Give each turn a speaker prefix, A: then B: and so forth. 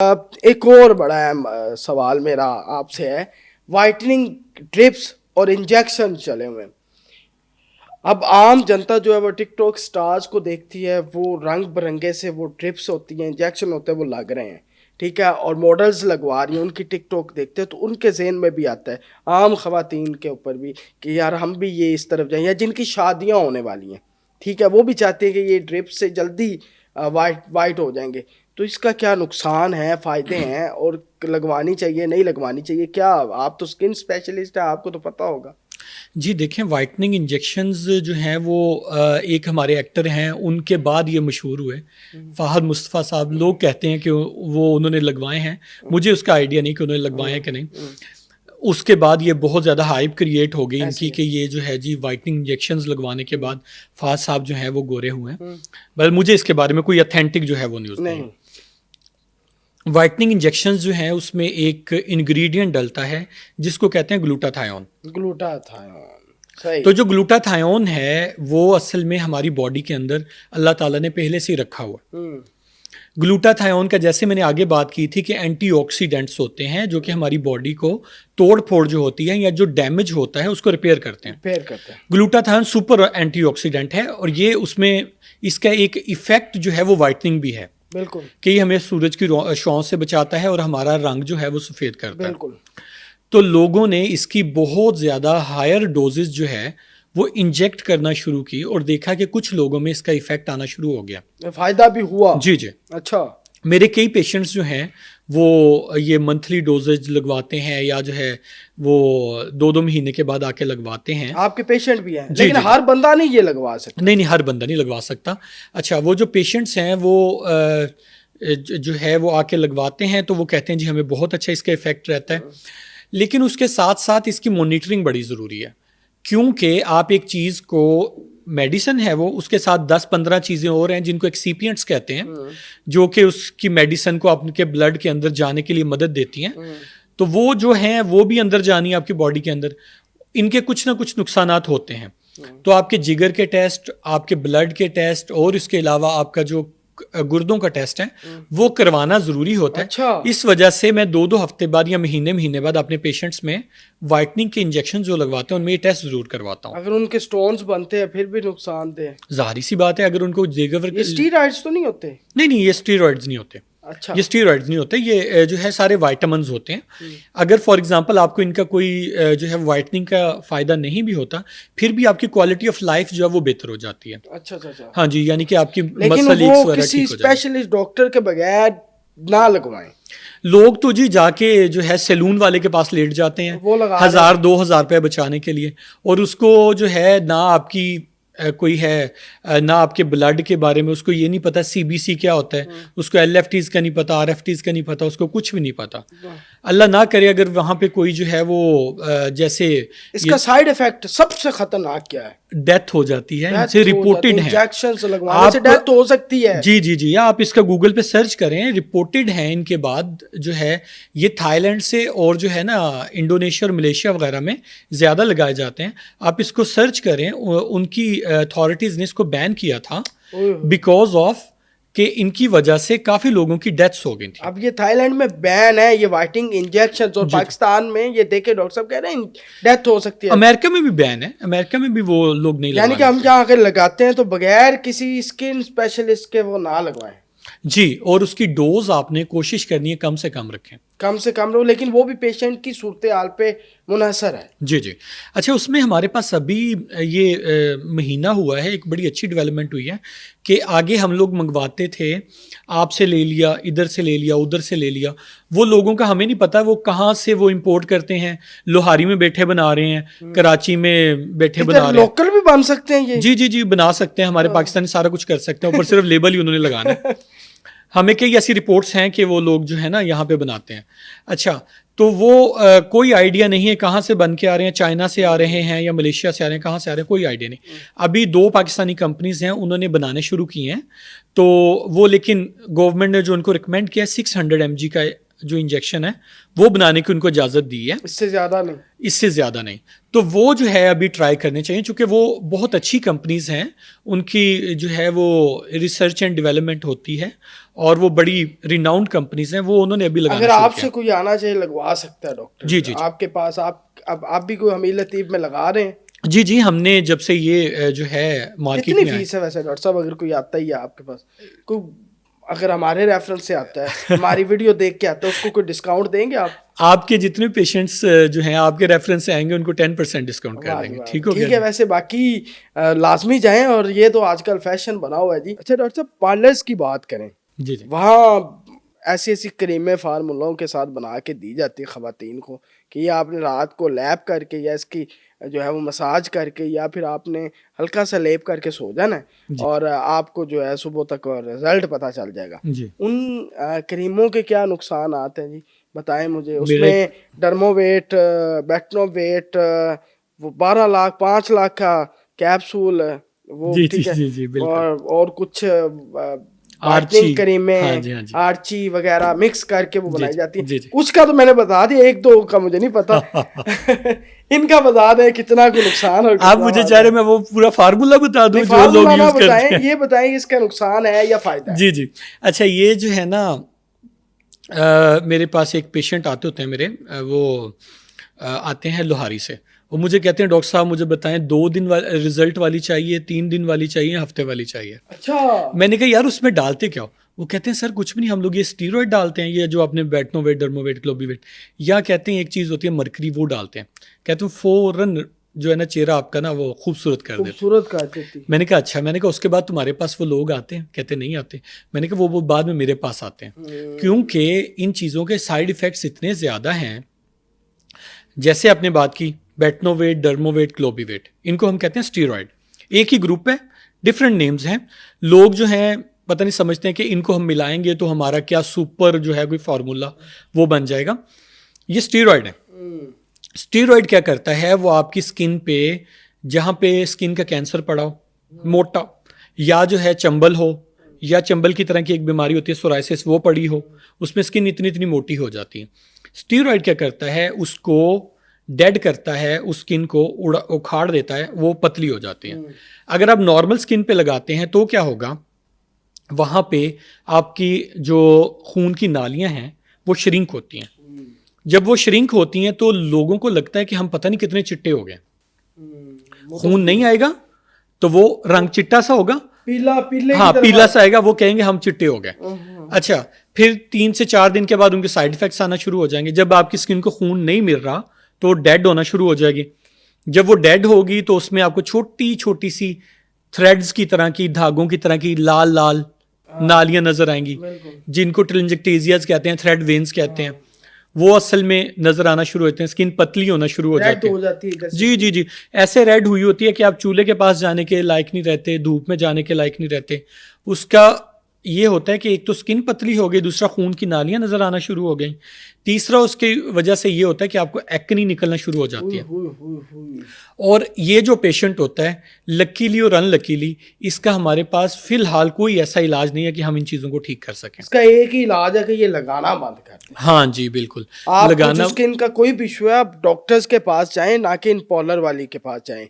A: एक और बड़ा सवाल मेरा आपसे है। वाइटनिंग ड्रिप्स और इंजेक्शन चले हुए हैं। अब आम जनता जो है वो टिकटॉक स्टार्स को देखती है, वो रंग बिरंगे से वो ड्रिप्स होती हैं, इंजेक्शन होते हैं, वो लग रहे हैं, ठीक है, और मॉडल्स लगवा रही हैं, उनकी टिकटॉक देखते हैं तो उनके जहन में भी आता है, आम खवातीन के ऊपर भी, कि यार हम भी ये इस तरफ जाएं, या जिनकी शादियां होने वाली हैं, ठीक है, वो भी चाहते हैं कि ये ड्रिप से जल्दी वाइट वाइट हो जाएंगे। तो इसका क्या नुकसान है, फ़ायदे हैं, और लगवानी चाहिए नहीं लगवानी चाहिए क्या? आप तो स्किन स्पेशलिस्ट हैं, आपको तो पता होगा।
B: जी देखें, वाइटनिंग इंजेक्शंस जो हैं वो एक हमारे एक्टर हैं, उनके बाद ये मशहूर हुए, फ़ाहद मुस्तफ़ा साहब। लोग कहते हैं कि वो उन्होंने लगवाए हैं, मुझे उसका आइडिया नहीं कि उन्होंने लगवाए हैं कि नहीं। उसके बाद ये बहुत ज़्यादा हाइप क्रिएट हो गई इनकी कि ये जो है जी वाइटनिंग इंजेक्शंस लगवाने के बाद फ़ाहद साहब जो हैं वो गोरे हुए हैं। बल मुझे इसके बारे में कोई अथेंटिक जो है वो न्यूज़ नहीं। वाइटनिंग इंजेक्शंस जो हैं उसमें एक इंग्रेडिएंट डलता है जिसको कहते हैं ग्लूटाथायोन।
A: सही।
B: तो जो ग्लूटाथायोन है वो असल में हमारी बॉडी के अंदर अल्लाह ताला ने पहले से ही रखा हुआ। ग्लूटाथायोन का जैसे मैंने आगे बात की थी कि एंटीऑक्सीडेंट्स होते हैं जो कि हमारी बॉडी को तोड़ फोड़ जो होती है या जो डैमेज होता है उसको रिपेयर करते हैं। ग्लूटाथायोन सुपर एंटीऑक्सीडेंट है और ये उसमें इसका एक इफेक्ट जो है वो वाइटनिंग भी है।
A: बिल्कुल।
B: कि ये हमें सूरज की छांव से बचाता है और हमारा रंग जो है वो सफ़ेद करता है।
A: बिल्कुल।
B: तो लोगों ने इसकी बहुत ज़्यादा हायर डोजेस जो है वो इंजेक्ट करना शुरू की और देखा कि कुछ लोगों में इसका इफेक्ट आना शुरू हो गया,
A: फ़ायदा भी हुआ।
B: जी जी।
A: अच्छा।
B: मेरे कई पेशेंट्स जो हैं वो ये मंथली डोजेज लगवाते हैं या जो है वो 2-2 महीने के बाद आके लगवाते हैं।
A: आपके पेशेंट भी हैं, लेकिन हर बंदा नहीं ये लगवा सकता।
B: नहीं, हर बंदा नहीं लगवा सकता। अच्छा, वो जो पेशेंट्स हैं वो जो है वो आके लगवाते हैं तो वो कहते हैं जी हमें बहुत अच्छा इसका इफेक्ट रहता है, लेकिन उसके साथ साथ इसकी मॉनिटरिंग बड़ी ज़रूरी है, क्योंकि आप एक चीज़ को, मेडिसिन है वो, उसके साथ 10-15 चीज़ें और हैं जिनको एक्सीपिएंट्स कहते हैं, जो कि उसकी मेडिसिन को आपके ब्लड के अंदर जाने के लिए मदद देती हैं। तो वो जो हैं वो भी अंदर जानी है आपकी बॉडी के अंदर, इनके कुछ ना कुछ नुकसानात होते हैं। तो आपके जिगर के टेस्ट, आपके ब्लड के टेस्ट और इसके अलावा आपका जो गुर्दों का टेस्ट है वो करवाना ज़रूरी होता है।
A: अच्छा।
B: इस वजह से मैं 2-2 हफ्ते बाद या महीने बाद अपने पेशेंट्स में वाइटनिंग के इंजेक्शन जो लगवाते हैं उनमें ये टेस्ट ज़रूर करवाता हूँ।
A: अगर उनके स्टोन्स बनते हैं फिर भी नुकसानदेह,
B: जाहिर सी बात है। अगर उनको जिगर,
A: ये स्टीरॉइड्स तो नहीं होते?
B: नहीं, ये स्टीरॉइड्स नहीं होते।
A: अच्छा।
B: ये स्टीरॉइड्स नहीं होते, ये जो है सारे वाइटामिन्स होते हैं। अगर फॉर एग्जांपल आपको इनका कोई जो है वाइटनिंग का फ़ायदा नहीं भी होता, फिर भी आपकी क्वालिटी ऑफ लाइफ जो है वो बेहतर हो जाती है।
A: अच्छा।
B: हाँ जी, यानी कि आपकी
A: लेकिन
B: मसल
A: वो किसी स्पेशलिस्ट डॉक्टर के बगैर ना लगवाएं।
B: लोग तो जी जाके जो है सैलून वाले के पास लेट जाते हैं,
A: वो लगा
B: 1000-2000 रुपये बचाने के लिए, और उसको जो है ना आपकी कोई है ना आपके ब्लड के बारे में उसको ये नहीं पता सीबीसी क्या होता है, उसको एलएफटीज का नहीं पता, आरएफटीज का नहीं पता, उसको कुछ भी नहीं पता। अल्लाह ना करे अगर वहाँ पे कोई जो है वो जैसे
A: इसका साइड इफेक्ट सबसे खतरनाक क्या है?
B: डेथ हो जाती है, इनसे रिपोर्टेड है।
A: इंजेक्शंस लगवाने से डेथ हो सकती है।
B: जी, आप इसका गूगल पे सर्च करें, रिपोर्टेड है इनके बाद जो है ये थाईलैंड से और जो है ना इंडोनेशिया और मलेशिया वगैरह में ज़्यादा लगाए जाते हैं। आप इसको सर्च करें, उनकी अथॉरिटीज़ ने इसको बैन किया था बिकॉज ऑफ कि इनकी वजह से काफ़ी लोगों की डेथ्स हो गई थी।
A: अब ये थाईलैंड में बैन है ये वाइटनिंग इंजेक्शन, और पाकिस्तान में ये देखे डॉक्टर साहब कह रहे हैं डेथ हो सकती है।
B: अमेरिका में भी बैन है, अमेरिका में भी वो लोग नहीं,
A: यानी कि हम जहाँ अगर लगाते हैं तो बगैर किसी स्किन स्पेशलिस्ट के वो ना लगवाएं
B: जी। और उसकी डोज आपने कोशिश करनी है कम से कम रखें,
A: कम से कम रहो, लेकिन वो भी पेशेंट की सूरत हाल पे मुनहसर है। जी।
B: अच्छा, उसमें हमारे पास अभी ये महीना हुआ है, एक बड़ी अच्छी डेवलपमेंट हुई है कि आगे हम लोग मंगवाते थे, आपसे ले लिया, इधर से ले लिया, उधर से ले लिया, वो लोगों का हमें नहीं पता वो कहाँ से वो इंपोर्ट करते हैं। लोहारी में बैठे बना रहे हैं, कराची में बैठे बना रहे हैं,
A: लोकल भी बन सकते हैं ये।
B: जी बना सकते हैं, हमारे पाकिस्तानी सारा कुछ कर सकते हैं, ऊपर सिर्फ लेबल ही उन्होंने लगाना है। हमें कई ऐसी रिपोर्ट्स हैं कि वो लोग जो है ना यहाँ पे बनाते हैं। अच्छा, तो वो कोई आइडिया नहीं है कहाँ से बन के आ रहे हैं, चाइना से आ रहे हैं या मलेशिया से आ रहे हैं, कहाँ से आ रहे हैं कोई आइडिया नहीं। अभी 2 पाकिस्तानी कंपनीज हैं, उन्होंने बनाने शुरू किए हैं, तो वो, लेकिन गवर्नमेंट ने जो उनको रिकमेंड किया 600 mg का जो इंजेक्शन है वो बनाने की उनको इजाज़त दी है,
A: इससे ज़्यादा नहीं।
B: इससे ज़्यादा नहीं। तो वो जो है अभी ट्राई करने चाहिए, क्योंकि वो बहुत अच्छी कंपनीज हैं, उनकी जो है वो रिसर्च एंड डेवलपमेंट होती है और वो बड़ी रिनाउंड कंपनीज हैं, वो उन्होंने अभी लगाना
A: अगर
B: शुरू
A: आपसे
B: किया।
A: कोई आना चाहिए लगवा सकता है डॉक्टर?
B: जी, जी, जी।
A: आपके पास आप भी कोई हमीर लतीफ़ में लगा रहे हैं?
B: जी जी, हमने जब से ये जो है मार्केट
A: कितनी
B: में आए।
A: फीस है वैसे डॉक्टर साहब, अगर कोई आता ही है आपके पास, कोई अगर हमारे रेफरेंस से आता है, हमारी वीडियो देख के आता है, उसको कोई डिस्काउंट देंगे आप?
B: आपके जितने पेशेंट्स जो हैं आपके रेफरेंस से आएंगे उनको 10% डिस्काउंट कर
A: वाह जी
B: देंगे।
A: वाह।
B: ठीक हो
A: ठीक
B: गया?
A: है, वैसे बाकी लाजमी जाएं, और ये तो आजकल फैशन बना हुआ है जी। अच्छा डॉक्टर साहब, पार्लर्स की बात करें,
B: जी जी
A: वहाँ ऐसी ऐसी क्रीमें फार्मूलों के साथ बना के दी जाती है ख़वातीन को कि ये आपने रात को लैप करके या इसकी जो है वो मसाज करके या फिर आपने हल्का सा लेप करके सो जाना है,
B: जी
A: और आपको जो है सुबह तक रिजल्ट पता चल जाएगा।
B: जी।
A: उन क्रीमों के क्या नुकसान आते हैं जी, बताएं मुझे।
B: मेरे
A: उसमें डर्मोवेट, बेटनोवेट, वो 12 लाख 5 लाख का कैप्सूल, वो
B: जी जी
A: ठीक है,
B: जी जी बिल्कुल।
A: और कुछ
B: आर्ची।
A: वाइटनिंग क्रीमें,
B: हाँ जी हाँ जी।
A: आर्ची वगैरह मिक्स करके वो
B: जी
A: बनाई
B: जी
A: जाती है।
B: जी जी।
A: कुछ का तो मैंने बता दिया, एक दो का मुझे नहीं पता। इनका बता दें कितना को नुकसान और
B: आप
A: कितना
B: मुझे
A: फायदा
B: चाह रहे
A: है।
B: मैं वो पूरा फार्मूला बता दूं
A: नहीं,
B: जो लोग
A: फार्मूला ना
B: यूज करते
A: बताएं,
B: हैं?
A: ये बताएं इसका नुकसान है या फायदा है।
B: जी जी। अच्छा, ये जो है ना, मेरे पास एक पेशेंट आते होते हैं मेरे, वो आते हैं लोहारी से। वो मुझे कहते हैं डॉक्टर साहब मुझे बताएं 2 दिन रिजल्ट वाली चाहिए, 3 दिन वाली चाहिए, हफ्ते वाली चाहिए।
A: अच्छा,
B: मैंने कहा यार उसमें डालते क्या हो? वो कहते हैं सर कुछ भी नहीं, हम लोग ये स्टीरॉयड डालते हैं, ये जो आपने बेटनोवेट, डर्मोवेट, क्लोबिवेट, या कहते हैं एक चीज़ होती है मरकरी, वो डालते हैं। कहते हैं फौरन जो है ना चेहरा आपका ना वो खूबसूरत कर देते।
A: खूबसूरत कर देती।
B: मैंने कहा अच्छा। मैंने कहा उसके बाद तुम्हारे पास वो लोग आते हैं? कहते नहीं आते। मैंने कहा वो बाद में मेरे पास आते हैं, क्योंकि इन चीज़ों के साइड इफ़ेक्ट्स इतने ज़्यादा हैं। जैसे आपने बात की बेटनोवेट, डर्मोवेट, क्लोबिवेट, इनको हम कहते हैं स्टीरॉयड। एक ही ग्रुप है, डिफरेंट नेम्स हैं। लोग जो हैं पता नहीं समझते हैं कि इनको हम मिलाएंगे तो हमारा क्या सुपर जो है कोई फार्मूला वो बन जाएगा। ये स्टीरॉयड है। स्टीरॉयड क्या करता है, वो आपकी स्किन पे, जहाँ पे स्किन का कैंसर पड़ा हो, मोटा, या जो है चंबल हो, या चंबल की तरह की एक बीमारी होती है सोराइसिस, वो पड़ी हो, उसमें स्किन इतनी इतनी मोटी हो जाती है। स्टीरॉयड क्या करता है, उसको डेड करता है, उस स्किन को उखाड़ देता है, वो पतली हो जाती है। अगर आप नॉर्मल स्किन पे लगाते हैं तो क्या होगा, वहाँ पे आपकी जो खून की नालियाँ हैं वो श्रिंक होती हैं। जब वो श्रिंक होती हैं तो लोगों को लगता है कि हम पता नहीं कितने चिट्टे हो गए। खून नहीं आएगा तो वो रंग चिट्टा सा होगा,
A: पीला पीले
B: हाँ
A: की तरफ
B: पीला सा आएगा, वो कहेंगे हम चिट्टे हो गए। अच्छा, फिर 3 से 4 दिन के बाद उनके साइड इफेक्ट्स आना शुरू हो जाएंगे। जब आपकी स्किन को खून नहीं मिल रहा तो डेड होना शुरू हो जाएगी। जब वो डेड होगी तो उसमें आपको छोटी छोटी सी थ्रेड्स की तरह की, धागों की तरह की लाल लाल नालियां नजर आएंगी, जिनको टेलेंजेक्टेसियाज कहते हैं, थ्रेड वेन्स कहते हैं। वो असल में नजर आना शुरू होते हैं, स्किन पतली होना शुरू हो जाती है। जी जी जी, ऐसे रेड हुई होती है कि आप चूल्हे के पास जाने के लायक नहीं रहते, धूप में जाने के लायक नहीं रहते। उसका ये होता है कि एक तो स्किन पतली हो गई, दूसरा खून की नालियां नजर आना शुरू हो गई, तीसरा उसकी वजह से ये होता है कि आपको एक्नी निकलना शुरू हो जाती है। और ये जो पेशेंट होता है, लकीली और अनलकीली, इसका हमारे पास फिलहाल कोई ऐसा इलाज नहीं है कि हम इन चीज़ों को ठीक कर सकें।
A: इसका एक ही इलाज है कि ये लगाना बंद कर दें।
B: हाँ जी बिल्कुल,
A: आप
B: लगाना।
A: स्किन का कोई भी इशू है, आप डॉक्टर्स के पास जाएं, ना कि इन पॉलर वाली के पास जाएं।